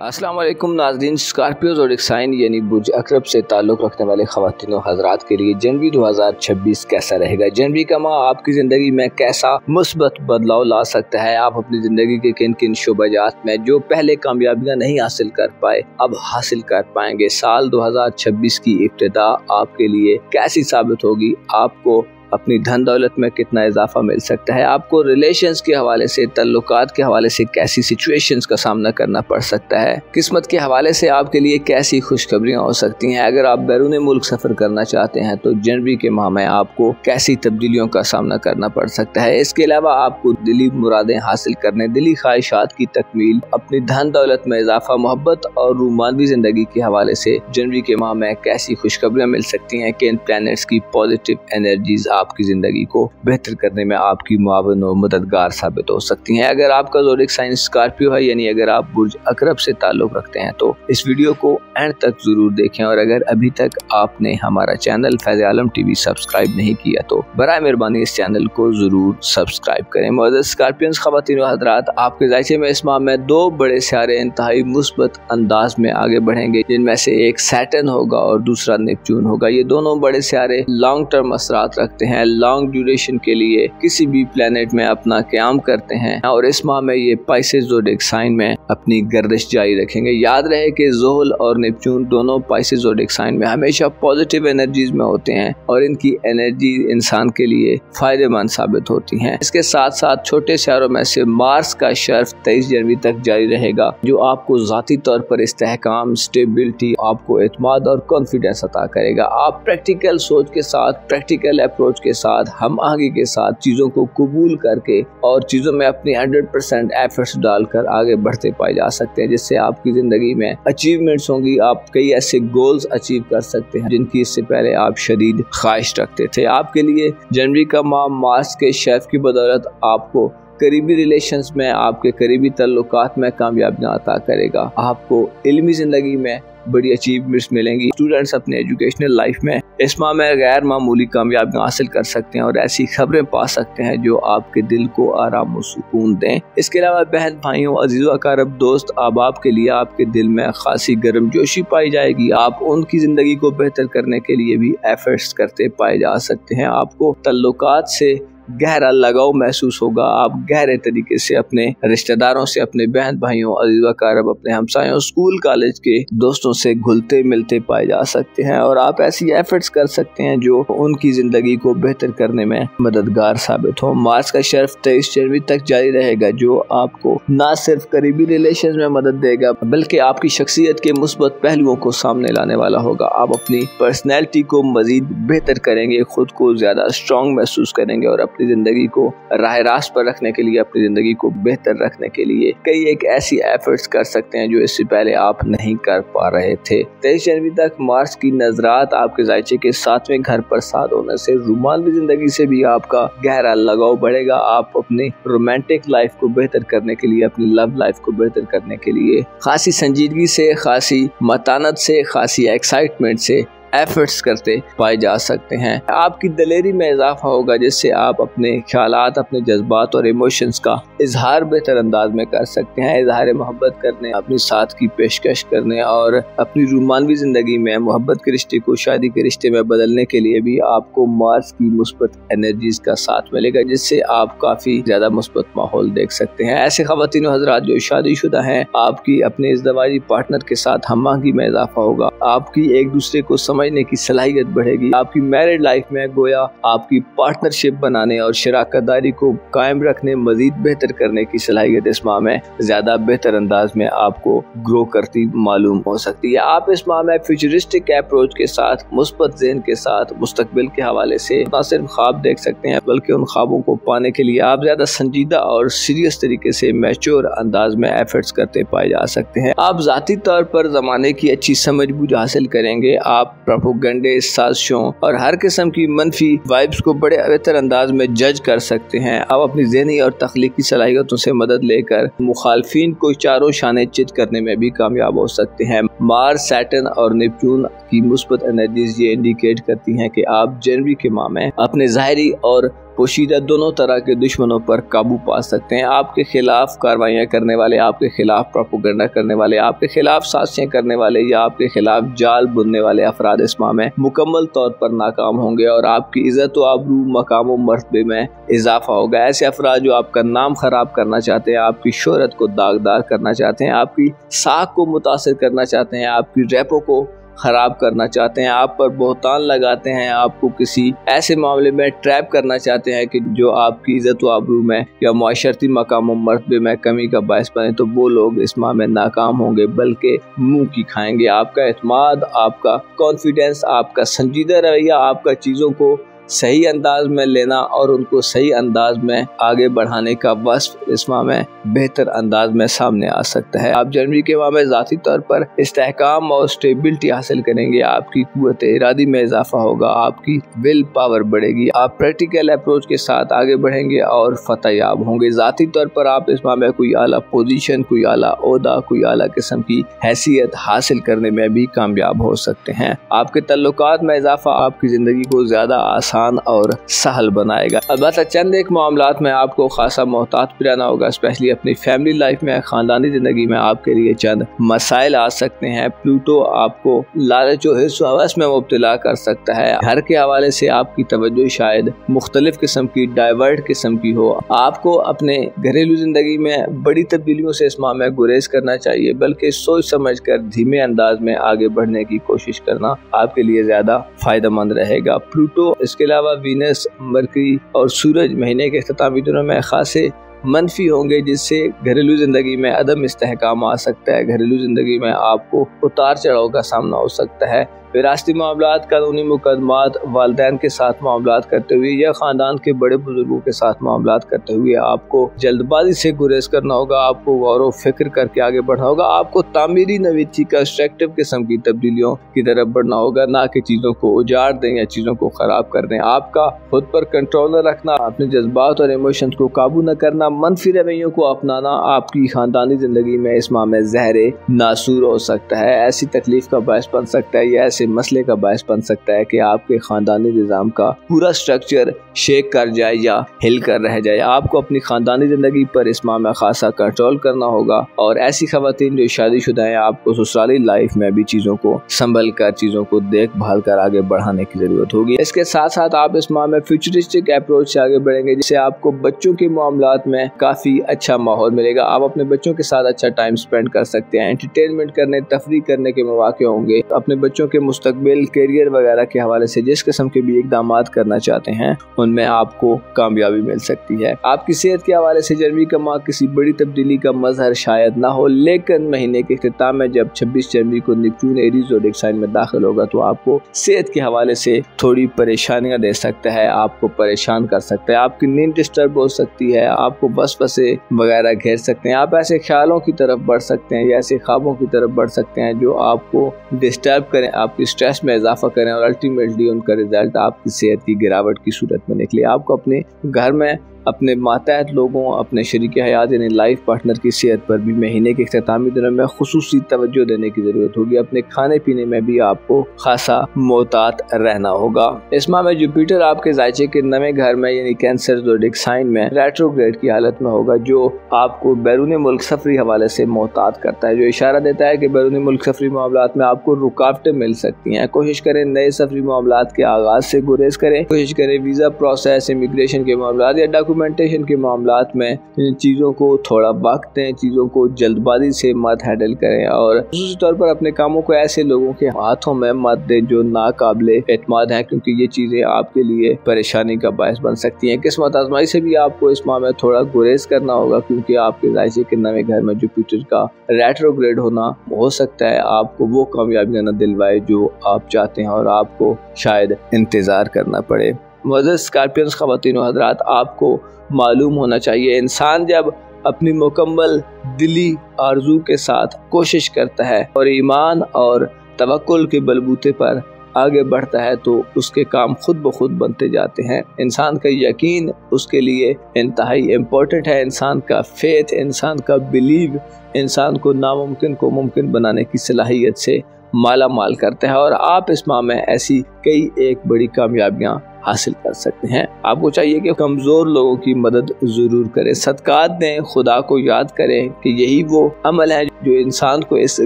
अस्सलाम वालेकुम नाज़रीन। स्कॉर्पियो ज़ोडिक साइन यानी बुर्ज अकरब से ताल्लुक़ रखने वाले ख़वातीन और हज़रात के लिए जनवरी 2026 कैसा रहेगा। जनवरी का माह आपकी ज़िंदगी में कैसा मुस्बत बदलाव ला सकता है। आप अपनी ज़िंदगी के किन किन शोबाजात में जो पहले कामयाबियाँ नहीं हासिल कर पाए अब हासिल कर पाएंगे। साल 2026 की इब्तिदा आपके लिए कैसी साबित होगी। आपको अपनी धन दौलत में कितना इजाफा मिल सकता है। आपको रिलेशंस के हवाले से, तल्लुकात के हवाले से कैसी सिचुएशंस का सामना करना पड़ सकता है। किस्मत के हवाले से आपके लिए कैसी खुशखबरियां हो सकती हैं। अगर आप बैरून मुल्क सफ़र करना चाहते हैं तो जनवरी के माह में आपको कैसी तब्दीलियों का सामना करना पड़ सकता है। इसके अलावा आपको दिली मुरादें हासिल करने, दिली ख्वाहिशात की तकमील, अपनी धन दौलत में इजाफा, मोहब्बत और रूमानवी ज़िंदगी के हवाले से जनवरी के माह में कैसी खुशखबरियाँ मिल सकती हैं। कि इन प्लैनेट्स की पॉजिटिव एनर्जीज आपकी ज़िंदगी को बेहतर करने में आपकी मुआवन और मददगार साबित हो सकती हैं। अगर आपका ज़ोडिक साइन स्कॉर्पियो है यानी अगर आप बुर्ज अकरब से ताल्लुक़ रखते हैं तो इस वीडियो को एंड तक ज़रूर देखें। और अगर अभी तक आपने हमारा चैनल फैज़ आलम टीवी सब्सक्राइब नहीं किया तो बराए मेहरबानी इस चैनल को ज़रूर सब्सक्राइब करें। मौजूद स्कॉर्पियंस ख़वातीन व हज़रात, आपके ज़ायचे में इस माह में दो बड़े सियारे इंतहाई मुस्बत अंदाज में आगे बढ़ेंगे, जिनमें से एक सैटर्न होगा और दूसरा नेपच्यून होगा। ये दोनों बड़े सियारे लॉन्ग टर्म असरात रखते हैं, लॉन्ग ड्यूरेशन के लिए किसी भी प्लेनेट में अपना क़याम करते हैं और इस माह में ये पाइसेस ज़ोडिक साइन में अपनी गर्दिश जारी रखेंगे। याद रहे कि ज़ोहल और नेपच्यून दोनों पाइसेस ज़ोडिक साइन में हमेशा पॉजिटिव एनर्जीज में होते हैं और इनकी एनर्जी इंसान के लिए फायदेमंद साबित होती हैं। इसके साथ साथ छोटे सियारों में से मार्स का शर्फ 23 जनवरी तक जारी रहेगा, जो आपको ज़ाती तौर पर इस्तेहकाम, स्टेबिलिटी, आपको एतमाद और कॉन्फिडेंस अता करेगा। आप प्रैक्टिकल सोच के साथ, प्रैक्टिकल अप्रोच के साथ, हम आगे के साथ चीज़ों को कबूल करके और चीज़ों में अपनी 100% एफर्ट्स डालकर आगे बढ़ते पाए जा सकते हैं, जिससे आपकी ज़िंदगी में अचीवमेंट्स होंगी। आप कई ऐसे गोल्स अचीव कर सकते हैं जिनकी इससे पहले आप शदीद ख्वाहिश रखते थे। आपके लिए जनवरी का माह मार्स के शेफ की बदौलत आपको करीबी रिलेशंस में, आपके करीबी तल्लुकात में कामयाबियाँ अता करेगा। आपको इल्मी ज़िंदगी में बड़ी अचीवमेंट्स मिलेंगी। स्टूडेंट्स अपने एजुकेशनल लाइफ में इस माह में गैर मामूली कामयाबियाँ हासिल कर सकते हैं और ऐसी खबरें पा सकते हैं जो आपके दिल को आराम और सुकून दें। इसके अलावा बहन भाइयों, अजीज़ों, अकारब, दोस्त, अहबाब के लिए आपके दिल में खासी गर्मजोशी पाई जाएगी। आप उनकी ज़िंदगी को बेहतर करने के लिए भी एफर्ट्स करते पाए जा सकते हैं। आपको तल्लुकात से गहरा लगाव महसूस होगा। आप गहरे तरीके से अपने रिश्तेदारों से, अपने बहन भाइयों, अज़ीज़ व अक़ारब, अपने हमसायों, स्कूल कॉलेज के दोस्तों से घुलते मिलते पाए जा सकते हैं और आप ऐसी एफर्ट्स कर सकते हैं जो उनकी ज़िंदगी को बेहतर करने में मददगार साबित हो। मार्च का शर्फ 23 जनवरी तक जारी रहेगा, जो आपको न सिर्फ करीबी रिलेशन में मदद देगा बल्कि आपकी शख्सियत के मुस्बत पहलुओं को सामने लाने वाला होगा। आप अपनी पर्सनैलिटी को मज़ीद बेहतर करेंगे, खुद को ज़्यादा स्ट्रॉन्ग महसूस करेंगे और अपनी ज़िंदगी को राह रास्त पर रखने के लिए, अपनी ज़िंदगी को बेहतर रखने के लिए कई एक ऐसी एफर्ट्स कर सकते हैं जो इससे पहले आप नहीं कर पा रहे थे। 23 जनवरी तक मार्स की नजरात आपके जायचे के 7वें घर पर साथ होने से रूमानवी ज़िंदगी से भी आपका गहरा लगाव बढ़ेगा। आप अपने रोमांटिक लाइफ को बेहतर करने के लिए, अपनी लव लाइफ को बेहतर करने के लिए खासी संजीदगी से, खासी मतानत से, खासी एक्साइटमेंट से एफर्ट्स करते पाए जा सकते हैं। आपकी दलेरी में इजाफा होगा, जिससे आप अपने ख्यालात, अपने जज्बात और इमोशंस का इजहार बेहतर अंदाज में कर सकते हैं। इजहार मोहब्बत करने, अपनी साथ की पेशकश करने और अपनी रूमानवी ज़िंदगी में मोहब्बत के रिश्ते को शादी के रिश्ते में बदलने के लिए भी आपको मार्स की मुस्बत एनर्जीज का साथ मिलेगा, जिससे आप काफ़ी ज़्यादा मुस्बत माहौल देख सकते हैं। ऐसे ख़वातीन व हज़रात जो शादीशुदा हैं, आपकी अपने इज़्दवाजी पार्टनर के साथ हमआहंगी में इजाफा होगा। आपकी एक दूसरे को समझने की सलाहियत बढ़ेगी। आपकी मैरिड लाइफ में गोया आपकी पार्टनरशिप बनाने और शराकतदारी को कायम रखने, मजीद बेहतर करने की सलाहियत इस माह में ज्यादा बेहतर अंदाज में आपको ग्रो करती मालूम हो सकती है। आप इस माह में फ्यूचरिस्टिक अप्रोच के साथ, मुस्बत ज़हन के साथ मुस्तकबिल के हवाले से न सिर्फ ख्वाब देख सकते हैं बल्कि उन ख्वाबों को पाने के लिए आप ज्यादा संजीदा और सीरियस तरीके से मैच्योर अंदाज में एफर्ट्स करते पाए जा सकते हैं। आप जाती तौर पर जमाने की अच्छी समझ बूझ हासिल करेंगे। आप प्रोपेगेंडे, साजिशों और हर किस्म की मनफी वाइब्स को बड़े बेहतर अंदाज में जज कर सकते हैं। आप अपनी ज़हनी और तख्लीकी सलाहियतों से मदद लेकर मुखालफिन को चारों शाने चित करने में भी कामयाब हो सकते हैं। मार्स, सैटर्न और नेपच्यून की मुस्बत एनर्जीज ये इंडिकेट करती हैं कि आप जनवरी के माह में अपने ज़ाहिरी और पोशीदा दोनों तरह के दुश्मनों पर काबू पा सकते हैं। आपके खिलाफ कार्रवाइयाँ करने वाले, आपके खिलाफ प्रोपेगेंडा करने वाले, आपके खिलाफ साजिशें करने वाले या आपके खिलाफ जाल बुनने वाले अफराद इस माह में मुकम्मल तौर पर नाकाम होंगे और आपकी इज्जत व आबरू, मकाम व मर्तबे में इजाफा होगा। ऐसे अफराद जो आपका नाम खराब करना चाहते हैं, आपकी शोहरत को दागदार करना चाहते हैं, आपकी साख को मुतासिर करना चाहते हैं, आपकी रैपो को खराब करना चाहते हैं, आप पर बोहतान लगाते हैं, आपको किसी ऐसे मामले में ट्रैप करना चाहते हैं कि जो आपकी इज्जत व आबरू में या माशरती मकाम व मर्तबे में कमी का बायस बने, तो वो लोग इस माह में नाकाम होंगे, बल्कि मुंह की खाएंगे। आपका एतमाद, आपका कॉन्फिडेंस, आपका संजीदा रवैया, आपका चीज़ों को सही अंदाज में लेना और उनको सही अंदाज में आगे बढ़ाने का वस्फ इस माह में बेहतर अंदाज में सामने आ सकता है। आप जनवरी के माह में ज़ाती तौर पर इस्तेहकाम और स्टेबिलिटी हासिल करेंगे, आपकी कुव्वत इरादी में इजाफा होगा, आपकी विल पावर बढ़ेगी, आप प्रैक्टिकल अप्रोच के साथ आगे बढ़ेंगे और फतह याब होंगे। ज़ाती तौर पर आप इस माह में कोई आला पोजीशन, कोई आला ओहदा, कोई आला किस्म की हैसियत हासिल करने में भी कामयाब हो सकते हैं। आपके तल्लुकात में इजाफा आपकी ज़िंदगी को ज़्यादा आसान और सहल बनाएगा। अलबत्ता चंद एक मामलात में आपको खासा मोहतात भी रहना होगा, स्पेशली अपनी फैमिली लाइफ में, खानदानी जिंदगी में आपके लिए चंद मसाइल आ सकते हैं। प्लूटो आपको लालच और हिर्स व हवस में मुब्तला कर सकता है। घर के हवाले से आपकी तवज्जो शायद मुख्तलिफ किस्म की डाइवर्ट किस्म की हो। आपको अपने घरेलू जिंदगी में बड़ी तब्दीलियों से इस माह में गुरेज करना चाहिए, बल्कि सोच समझ कर धीमे अंदाज में आगे बढ़ने की कोशिश करना आपके लिए ज्यादा फायदेमंद रहेगा। प्लूटो इसके अलावा वीनस, मरकरी और सूरज महीने के इख्तितामी दिनों में खासे मनफी होंगे, जिससे घरेलू ज़िंदगी में अदम इस्तेहकाम आ सकता है। घरेलू ज़िंदगी में आपको उतार चढ़ाव का सामना हो सकता है। विरासती मामलात, कानूनी मुकदमात, वालिदैन के साथ मामलात करते हुए या ख़ानदान के बड़े बुजुर्गों के साथ मामलात करते हुए आपको जल्दबाजी से गुरेज करना होगा, आपको गौर व फिक्र करके आगे बढ़ना होगा, आपको तामीरी नवीची कंस्ट्रक्टिव किस्म की तब्दीलियों की तरफ बढ़ना होगा, ना कि चीज़ों को उजाड़ दें या चीज़ों को ख़राब कर दें। आपका खुद पर कंट्रोल न रखना, अपने जज्बात और इमोशंस को काबू न करना, मनफी रवैयों को अपनाना आपकी ख़ानदानी ज़िंदगी में इस माह में ज़हरे नासूर हो सकता है। ऐसी तकलीफ का बायस बन सकता है या मसले का बायस बन सकता है कि आपके खानदानी निज़ाम का पूरा स्ट्रक्चर शेक कर जाए या हिल कर रह जाए। आपको अपनी खानदानी ज़िंदगी पर इस माह में खासा कंट्रोल करना होगा और ऐसी ख़वातीन जो शादीशुदा हैं, आपको ससुराली लाइफ में भी चीज़ों को संभल कर, चीज़ों को देखभाल कर आगे बढ़ाने की ज़रूरत होगी। इसके साथ साथ आप इस माह में फ्यूचरिस्टिक अप्रोच से आगे बढ़ेंगे, जिससे आपको बच्चों के मामलात में काफ़ी अच्छा माहौल मिलेगा। आप अपने बच्चों के साथ अच्छा टाइम स्पेंड कर सकते हैं, एंटरटेनमेंट करने, तफरीह करने के मौके होंगे। अपने बच्चों के मुस्तकबिल, करियर वगैरह के हवाले से जिस किस्म के भी इक़दामात करना चाहते हैं, उनमें आपको कामयाबी मिल सकती है। आपकी सेहत के हवाले से जनवरी का माह किसी बड़ी तब्दीली का मजहर शायद ना हो, लेकिन महीने के इख्तिताम में जब 26 जनवरी को नेपच्यून एरीज ज़ोडिएक साइन में दाखिल होगा, तो आपको सेहत के हवाले से थोड़ी परेशानियां दे सकता है, आपको परेशान कर सकता है, आपकी नींद डिस्टर्ब हो सकती है, आपको वसवसे वगैरह घेर सकते हैं, आप ऐसे ख्यालों की तरफ बढ़ सकते हैं या ऐसे ख्वाबों की तरफ बढ़ सकते हैं जो आपको डिस्टर्ब करें, आपकी स्ट्रेस में इजाफा करें और अल्टीमेटली उनका रिजल्ट आपकी सेहत की गिरावट की सूरत में निकले। आपको अपने घर में अपने मातहत लोगों, अपने शरीक हयात यानी लाइफ पार्टनर की सेहत पर भी महीने के इख्तितामी दिनों में खुसूसी तवज्जो देने की ज़रूरत होगी। अपने खाने पीने में भी आपको खासा मोहतात रहना होगा। इस माह में जुपिटर आपके जायचे के नवे घर में यानी कैंसर ज़ोडिएक साइन में रेट्रोग्रेड की हालत में होगा, जो आपको बैरून मुल्क सफरी हवाले से मोहतात करता है, जो इशारा देता है कि बैरून मुल्क सफरी मामलात में आपको रुकावटें मिल सकती हैं। कोशिश करें नए सफरी मामलात के आगाज से गुरेज करें, कोशिश करें वीज़ा प्रोसेस, इमिग्रेशन के मामलात या डॉक्यूमेंटेशन के मामलात में चीज़ों को थोड़ा वक्त दें, चीज़ों को जल्दबाजी से मत हैंडल करें और खास तौर पर अपने कामों को ऐसे लोगों के हाथों में मत दें जो नाकाबिले एतमाद हैं, क्योंकि ये चीज़ें आपके लिए परेशानी का बायस बन सकती हैं। किस्मत आजमाई से भी आपको इस माह में थोड़ा गुरेज करना होगा, क्योंकि आपके जायचे के नए घर में जुपिटर का रेट्रोग्रेड होना हो सकता है आपको वो कामयाबियां न दिलवाए जो आप चाहते हैं और आपको शायद इंतज़ार करना पड़े। मुअज़्ज़ज़ स्कॉर्पियंस ख़वातीन व हज़रात, आपको मालूम होना चाहिए इंसान जब अपनी मुकम्मल दिली आरज़ू के साथ कोशिश करता है और ईमान और तवक्कुल के बलबूते पर आगे बढ़ता है तो उसके काम खुद ब खुद बनते जाते हैं। इंसान का यकीन उसके लिए इंतहाई इम्पोर्टेंट है। इंसान का फेथ, इंसान का बिलीव इंसान को नामुमकिन को मुमकिन बनाने की सलाहियत से माला माल करता है। और आप इस माह में ऐसी कई एक बड़ी कामयाबियां हासिल कर सकते हैं। आपको चाहिए कि कमज़ोर लोगों की मदद ज़रूर करें, सदकात दें, खुदा को याद करें कि यही वो अमल है जो इंसान को इस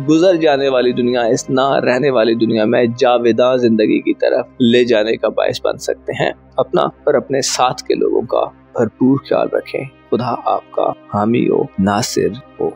गुजर जाने वाली दुनिया, इस ना रहने वाली दुनिया में जावेदां ज़िंदगी की तरफ ले जाने का बायस बन सकते हैं। अपना और अपने साथ के लोगों का भरपूर ख्याल रखें। खुदा आपका हामी हो, नासिर हो।